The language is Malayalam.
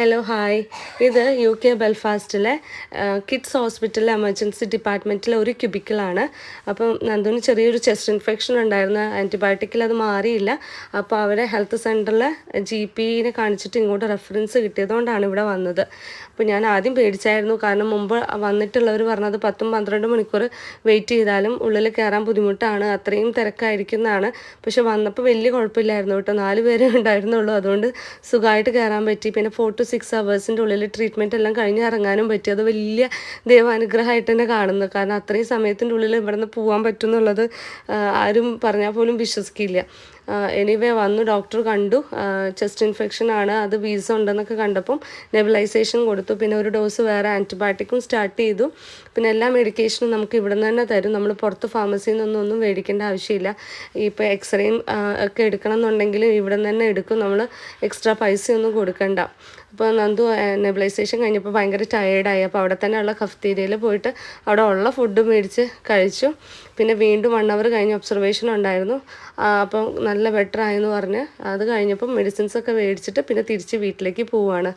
Hello hi. ഇത് UK ബെൽഫാസ്റ്റിലെ കിഡ്സ് ഹോസ്പിറ്റലിലെ എമർജൻസി ഡിപ്പാർട്ട്മെൻറ്റിലെ ഒരു ക്യൂബിക്കിളാണ്. അപ്പം നന്ദുവിന് ചെറിയൊരു ചെസ്റ്റ് ഇൻഫെക്ഷൻ ഉണ്ടായിരുന്നു. ആൻറ്റിബയോട്ടിക്കിൽ അത് മാറിയില്ല. അപ്പോൾ അവരെ ഹെൽത്ത് സെൻറ്ററിലെ GPനെ കാണിച്ചിട്ട് ഇങ്ങോട്ട് റെഫറൻസ് കിട്ടിയതുകൊണ്ടാണ് ഇവിടെ വന്നത്. അപ്പോൾ ഞാൻ ആദ്യം പേടിച്ചായിരുന്നു. കാരണം മുമ്പ് വന്നിട്ടുള്ളവർ പറഞ്ഞത് 10-12 മണിക്കൂർ വെയിറ്റ് ചെയ്താലും ഉള്ളിൽ കയറാൻ ബുദ്ധിമുട്ടാണ്, അത്രയും തിരക്കായിരിക്കുന്നതാണ്. പക്ഷെ വന്നപ്പോൾ വലിയ കുഴപ്പമില്ലായിരുന്നു കേട്ടോ. 4 പേരേ ഉണ്ടായിരുന്നുള്ളൂ. അതുകൊണ്ട് സുഖമായിട്ട് കയറാൻ പറ്റി. പിന്നെ 4 to 6 hours ഉള്ളിൽ ട്രീറ്റ്മെൻറ്റ് എല്ലാം കഴിഞ്ഞ് ഇറങ്ങാനും പറ്റി. അത് വലിയ ദൈവാനുഗ്രഹമായിട്ട് തന്നെ കാണുന്നു. കാരണം അത്രയും സമയത്തിൻ്റെ ഉള്ളിൽ ഇവിടെ നിന്ന് പോകാൻ പറ്റും എന്നുള്ളത് ആരും പറഞ്ഞാൽ പോലും വിശ്വസിക്കില്ല. എനിവേ വന്നു, ഡോക്ടർ കണ്ടു. ചെസ്റ്റ് ഇൻഫെക്ഷൻ ആണ്, അത് വീസം ഉണ്ടെന്നൊക്കെ കണ്ടപ്പം നെബുലൈസേഷൻ കൊടുത്തു. പിന്നെ ഒരു ഡോസ് വേറെ ആൻറ്റിബയോട്ടിക്കും സ്റ്റാർട്ട് ചെയ്തു. പിന്നെ എല്ലാ മെഡിക്കേഷനും നമുക്ക് ഇവിടെ നിന്ന് തന്നെ തരും. നമ്മൾ പുറത്ത് ഫാർമസിയിൽ നിന്നൊന്നും മേടിക്കേണ്ട ആവശ്യമില്ല. ഇപ്പോൾ എക്സ്റേയും ഒക്കെ എടുക്കണം എന്നുണ്ടെങ്കിൽ ഇവിടെ നിന്ന് തന്നെ എടുക്കും. നമ്മൾ എക്സ്ട്രാ പൈസയൊന്നും കൊടുക്കണ്ട. അപ്പോൾ നന്ദു നെബുലൈസേഷൻ കഴിഞ്ഞപ്പോൾ ഭയങ്കര ടയേർഡായി. അപ്പോൾ അവിടെ തന്നെ ഉള്ള കഫ്തീരിയയിൽ പോയിട്ട് അവിടെ ഉള്ള ഫുഡ് മേടിച്ച് കഴിച്ചു. പിന്നെ വീണ്ടും 1 hour കഴിഞ്ഞ് ഒബ്സർവേഷൻ ഉണ്ടായിരുന്നു. അപ്പം നല്ല ബെറ്റർ ആയെന്ന് പറഞ്ഞ് അത് കഴിഞ്ഞപ്പം മെഡിസിൻസൊക്കെ മേടിച്ചിട്ട് പിന്നെ തിരിച്ച് വീട്ടിലേക്ക് പോവുകയാണ്.